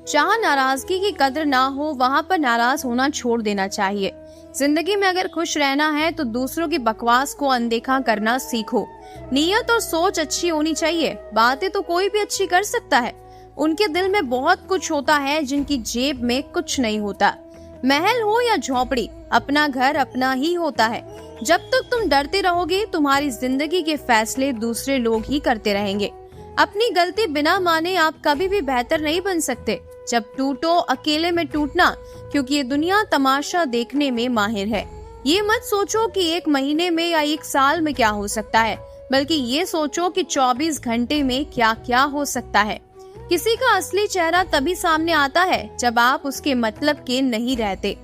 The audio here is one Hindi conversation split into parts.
जहाँ नाराजगी की कदर ना हो वहाँ पर नाराज होना छोड़ देना चाहिए। जिंदगी में अगर खुश रहना है तो दूसरों की बकवास को अनदेखा करना सीखो। नीयत और सोच अच्छी होनी चाहिए। बातें तो कोई भी अच्छी कर सकता है। उनके दिल में बहुत कुछ होता है जिनकी जेब में कुछ नहीं होता। महल हो या झोपड़ी, अपना घर अपना ही होता है। जब तक तुम डरते रहोगे तुम्हारी जिंदगी के फैसले दूसरे लोग ही करते रहेंगे। अपनी गलती बिना माने आप कभी भी बेहतर नहीं बन सकते। जब टूटो अकेले में टूटना, क्योंकि ये दुनिया तमाशा देखने में माहिर है। ये मत सोचो कि 1 महीने में या 1 साल में क्या हो सकता है, बल्कि ये सोचो कि 24 घंटे में क्या क्या हो सकता है। किसी का असली चेहरा तभी सामने आता है जब आप उसके मतलब के नहीं रहते।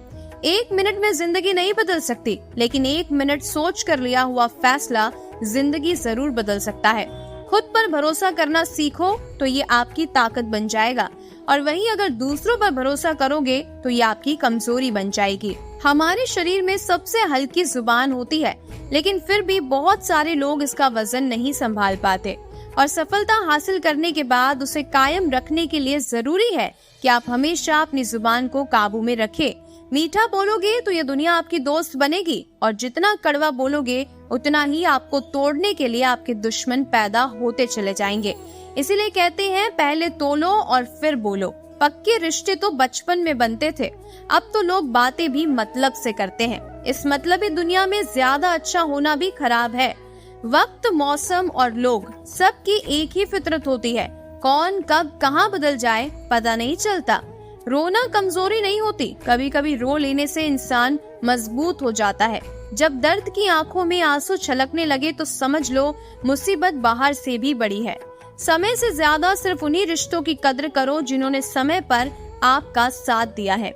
1 मिनट में जिंदगी नहीं बदल सकती, लेकिन 1 मिनट सोच कर लिया हुआ फैसला जिंदगी जरूर बदल सकता है। खुद पर भरोसा करना सीखो तो ये आपकी ताकत बन जाएगा, और वहीं अगर दूसरों पर भरोसा करोगे तो ये आपकी कमजोरी बन जाएगी। हमारे शरीर में सबसे हल्की जुबान होती है, लेकिन फिर भी बहुत सारे लोग इसका वजन नहीं संभाल पाते, और सफलता हासिल करने के बाद उसे कायम रखने के लिए जरूरी है कि आप हमेशा अपनी जुबान को काबू में रखें। मीठा बोलोगे तो ये दुनिया आपकी दोस्त बनेगी, और जितना कड़वा बोलोगे उतना ही आपको तोड़ने के लिए आपके दुश्मन पैदा होते चले जाएंगे। इसीलिए कहते हैं पहले तोलो और फिर बोलो। पक्के रिश्ते तो बचपन में बनते थे, अब तो लोग बातें भी मतलब से करते हैं। इस मतलबी दुनिया में ज्यादा अच्छा होना भी खराब है। वक्त, मौसम और लोग सबकी एक ही फितरत होती है। कौन कब कहाँ बदल जाए पता नहीं चलता। रोना कमजोरी नहीं होती, कभी कभी रो लेने से इंसान मजबूत हो जाता है। जब दर्द की आंखों में आंसू छलकने लगे तो समझ लो मुसीबत बाहर से भी बड़ी है। समय से ज्यादा सिर्फ उन्हीं रिश्तों की कद्र करो जिन्होंने समय पर आपका साथ दिया है।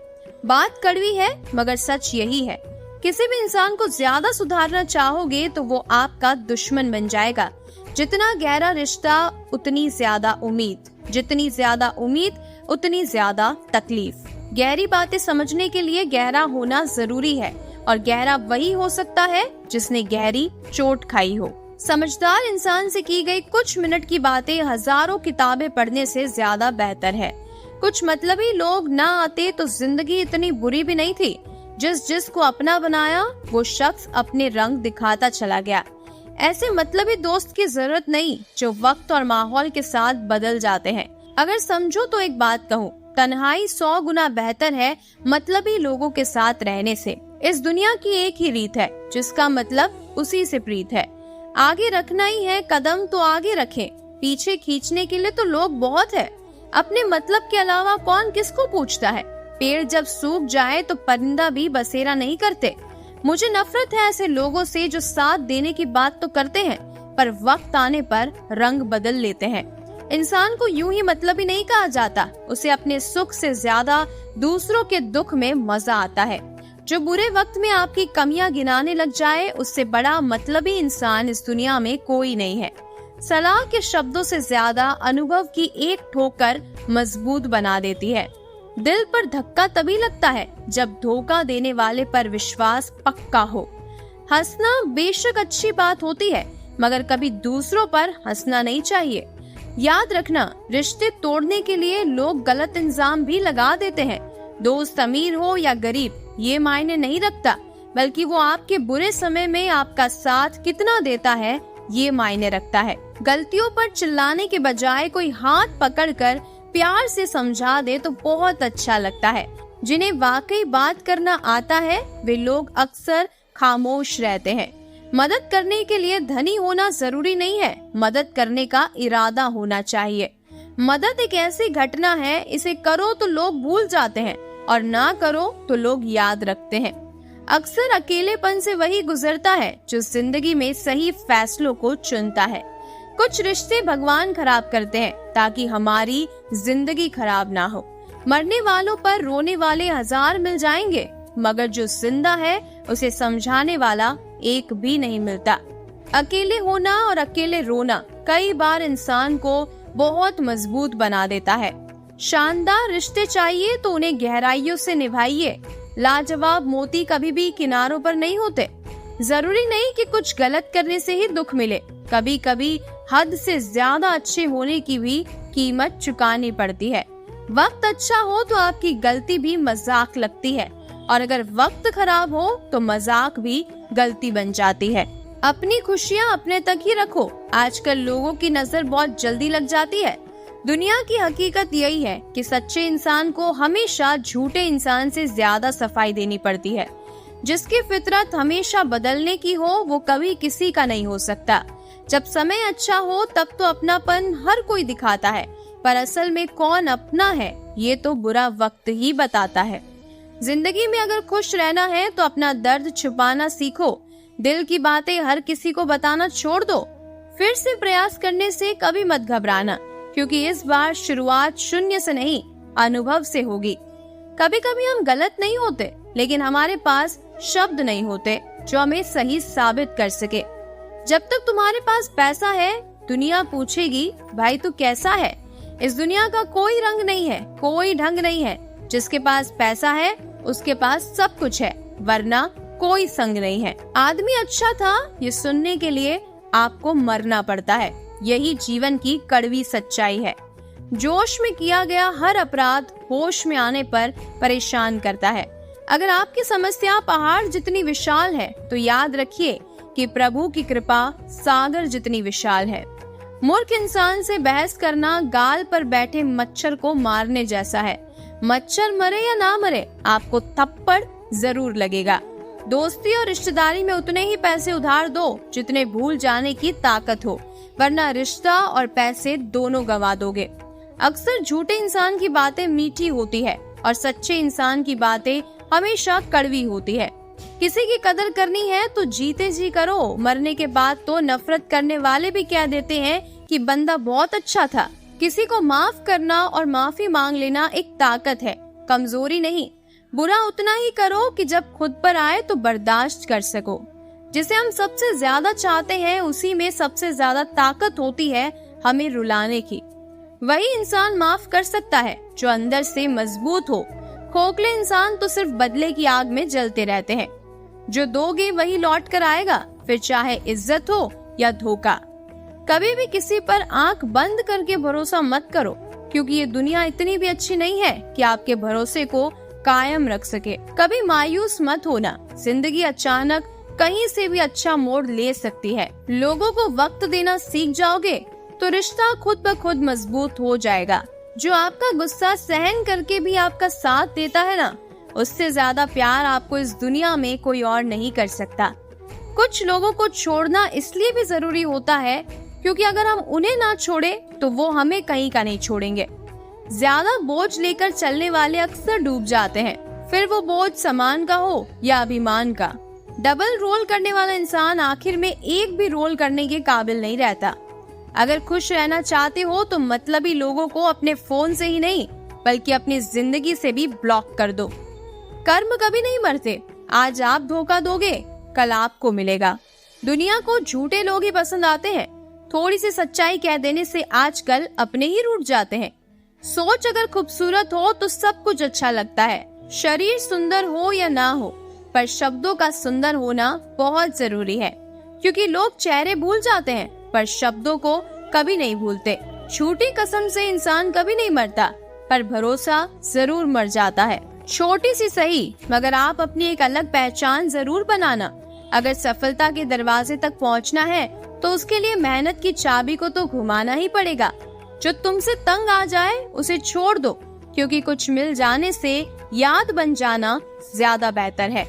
बात कड़वी है मगर सच यही है। किसी भी इंसान को ज्यादा सुधारना चाहोगे तो वो आपका दुश्मन बन जाएगा। जितना गहरा रिश्ता उतनी ज्यादा उम्मीद, जितनी ज्यादा उम्मीद उतनी ज्यादा तकलीफ। गहरी बातें समझने के लिए गहरा होना जरूरी है, और गहरा वही हो सकता है जिसने गहरी चोट खाई हो। समझदार इंसान से की गई कुछ मिनट की बातें हजारों किताबें पढ़ने से ज्यादा बेहतर है। कुछ मतलबी लोग ना आते तो जिंदगी इतनी बुरी भी नहीं थी। जिसको अपना बनाया वो शख्स अपने रंग दिखाता चला गया। ऐसे मतलबी दोस्त की जरूरत नहीं जो वक्त और माहौल के साथ बदल जाते हैं। अगर समझो तो एक बात कहूँ, तन्हाई 100 गुना बेहतर है मतलबी लोगों के साथ रहने से। इस दुनिया की एक ही रीत है, जिसका मतलब उसी से प्रीत है। आगे रखना ही है कदम तो आगे रखें, पीछे खींचने के लिए तो लोग बहुत है। अपने मतलब के अलावा कौन किसको पूछता है। पेड़ जब सूख जाए तो परिंदा भी बसेरा नहीं करते। मुझे नफरत है ऐसे लोगों से जो साथ देने की बात तो करते हैं पर वक्त आने पर रंग बदल लेते हैं। इंसान को यूं ही मतलबी नहीं कहा जाता, उसे अपने सुख से ज्यादा दूसरों के दुख में मजा आता है। जो बुरे वक्त में आपकी कमियां गिनाने लग जाए उससे बड़ा मतलबी इंसान इस दुनिया में कोई नहीं है। सलाह के शब्दों से ज्यादा अनुभव की एक ठोकर मजबूत बना देती है। दिल पर धक्का तभी लगता है जब धोखा देने वाले पर विश्वास पक्का हो। हंसना बेशक अच्छी बात होती है, मगर कभी दूसरों पर हंसना नहीं चाहिए। याद रखना, रिश्ते तोड़ने के लिए लोग गलत इल्जाम भी लगा देते हैं। दोस्त अमीर हो या गरीब ये मायने नहीं रखता, बल्कि वो आपके बुरे समय में आपका साथ कितना देता है ये मायने रखता है। गलतियों पर चिल्लाने के बजाय कोई हाथ पकड़कर प्यार से समझा दे तो बहुत अच्छा लगता है। जिन्हें वाकई बात करना आता है वे लोग अक्सर खामोश रहते हैं। मदद करने के लिए धनी होना जरूरी नहीं है, मदद करने का इरादा होना चाहिए। मदद एक ऐसी घटना है, इसे करो तो लोग भूल जाते हैं और ना करो तो लोग याद रखते हैं। अक्सर अकेलेपन से वही गुजरता है जो जिंदगी में सही फैसलों को चुनता है। कुछ रिश्ते भगवान खराब करते हैं ताकि हमारी जिंदगी खराब ना हो। मरने वालों पर रोने वाले 1000 मिल जाएंगे, मगर जो जिंदा है उसे समझाने वाला एक भी नहीं मिलता। अकेले होना और अकेले रोना कई बार इंसान को बहुत मजबूत बना देता है। शानदार रिश्ते चाहिए तो उन्हें गहराइयों से निभाइए। लाजवाब मोती कभी भी किनारों पर नहीं होते। जरूरी नहीं कि कुछ गलत करने से ही दुख मिले, कभी कभी हद से ज्यादा अच्छे होने की भी कीमत चुकानी पड़ती है। वक्त अच्छा हो तो आपकी गलती भी मजाक लगती है, और अगर वक्त खराब हो तो मजाक भी गलती बन जाती है। अपनी खुशियाँ अपने तक ही रखो। आजकल लोगों की नजर बहुत जल्दी लग जाती है। दुनिया की हकीकत यही है कि सच्चे इंसान को हमेशा झूठे इंसान से ज्यादा सफाई देनी पड़ती है। जिसकी फितरत हमेशा बदलने की हो वो कभी किसी का नहीं हो सकता। जब समय अच्छा हो तब तो अपनापन हर कोई दिखाता है, पर असल में कौन अपना है ये तो बुरा वक्त ही बताता है। जिंदगी में अगर खुश रहना है तो अपना दर्द छुपाना सीखो। दिल की बातें हर किसी को बताना छोड़ दो। फिर से प्रयास करने से कभी मत घबराना, क्योंकि इस बार शुरुआत शून्य से नहीं अनुभव से होगी। कभी कभी हम गलत नहीं होते, लेकिन हमारे पास शब्द नहीं होते जो हमें सही साबित कर सके। जब तक तुम्हारे पास पैसा है दुनिया पूछेगी भाई तू कैसा है। इस दुनिया का कोई रंग नहीं है, कोई ढंग नहीं है। जिसके पास पैसा है उसके पास सब कुछ है, वरना कोई संग नहीं है। आदमी अच्छा था ये सुनने के लिए आपको मरना पड़ता है। यही जीवन की कड़वी सच्चाई है। जोश में किया गया हर अपराध होश में आने पर परेशान करता है। अगर आपकी समस्या पहाड़ जितनी विशाल है तो याद रखिए कि प्रभु की कृपा सागर जितनी विशाल है। मूर्ख इंसान से बहस करना गाल पर बैठे मच्छर को मारने जैसा है। मच्छर मरे या ना मरे आपको थप्पड़ जरूर लगेगा। दोस्ती और रिश्तेदारी में उतने ही पैसे उधार दो जितने भूल जाने की ताकत हो, वरना रिश्ता और पैसे दोनों गंवा दोगे। अक्सर झूठे इंसान की बातें मीठी होती है और सच्चे इंसान की बातें हमेशा कड़वी होती है। किसी की कदर करनी है तो जीते जी करो। मरने के बाद तो नफरत करने वाले भी कह देते हैं कि बंदा बहुत अच्छा था। किसी को माफ करना और माफी मांग लेना एक ताकत है, कमजोरी नहीं। बुरा उतना ही करो कि जब खुद पर आए तो बर्दाश्त कर सको। जिसे हम सबसे ज्यादा चाहते हैं उसी में सबसे ज्यादा ताकत होती है हमें रुलाने की। वही इंसान माफ कर सकता है जो अंदर से मजबूत हो। खोखले इंसान तो सिर्फ बदले की आग में जलते रहते हैं। जो दोगे वही लौट कर आएगा, फिर चाहे इज्जत हो या धोखा। कभी भी किसी पर आंख बंद करके भरोसा मत करो, क्योंकि ये दुनिया इतनी भी अच्छी नहीं है कि आपके भरोसे को कायम रख सके। कभी मायूस मत होना, जिंदगी अचानक कहीं से भी अच्छा मोड़ ले सकती है। लोगों को वक्त देना सीख जाओगे तो रिश्ता खुद ब खुद मजबूत हो जाएगा। जो आपका गुस्सा सहन करके भी आपका साथ देता है ना, उससे ज्यादा प्यार आपको इस दुनिया में कोई और नहीं कर सकता। कुछ लोगों को छोड़ना इसलिए भी जरूरी होता है क्योंकि अगर हम उन्हें ना छोड़े तो वो हमें कहीं का नहीं छोड़ेंगे। ज्यादा बोझ लेकर चलने वाले अक्सर डूब जाते हैं, फिर वो बोझ सामान का हो या अभिमान का। डबल रोल करने वाला इंसान आखिर में एक भी रोल करने के काबिल नहीं रहता। अगर खुश रहना चाहते हो तो मतलबी लोगों को अपने फोन से ही नहीं बल्कि अपनी जिंदगी से भी ब्लॉक कर दो। कर्म कभी नहीं मरते। आज आप धोखा दोगे कल आपको मिलेगा। दुनिया को झूठे लोग ही पसंद आते हैं। थोड़ी सी सच्चाई कह देने से आजकल अपने ही रूठ जाते हैं। सोच अगर खूबसूरत हो तो सब कुछ अच्छा लगता है। शरीर सुंदर हो या ना हो, पर शब्दों का सुंदर होना बहुत जरूरी है, क्योंकि लोग चेहरे भूल जाते हैं पर शब्दों को कभी नहीं भूलते। झूठी कसम से इंसान कभी नहीं मरता, पर भरोसा जरूर मर जाता है। छोटी सी सही, मगर आप अपनी एक अलग पहचान जरूर बनाना। अगर सफलता के दरवाजे तक पहुंचना है तो उसके लिए मेहनत की चाबी को तो घुमाना ही पड़ेगा। जो तुमसे तंग आ जाए उसे छोड़ दो, क्योंकि कुछ मिल जाने से याद बन जाना ज्यादा बेहतर है।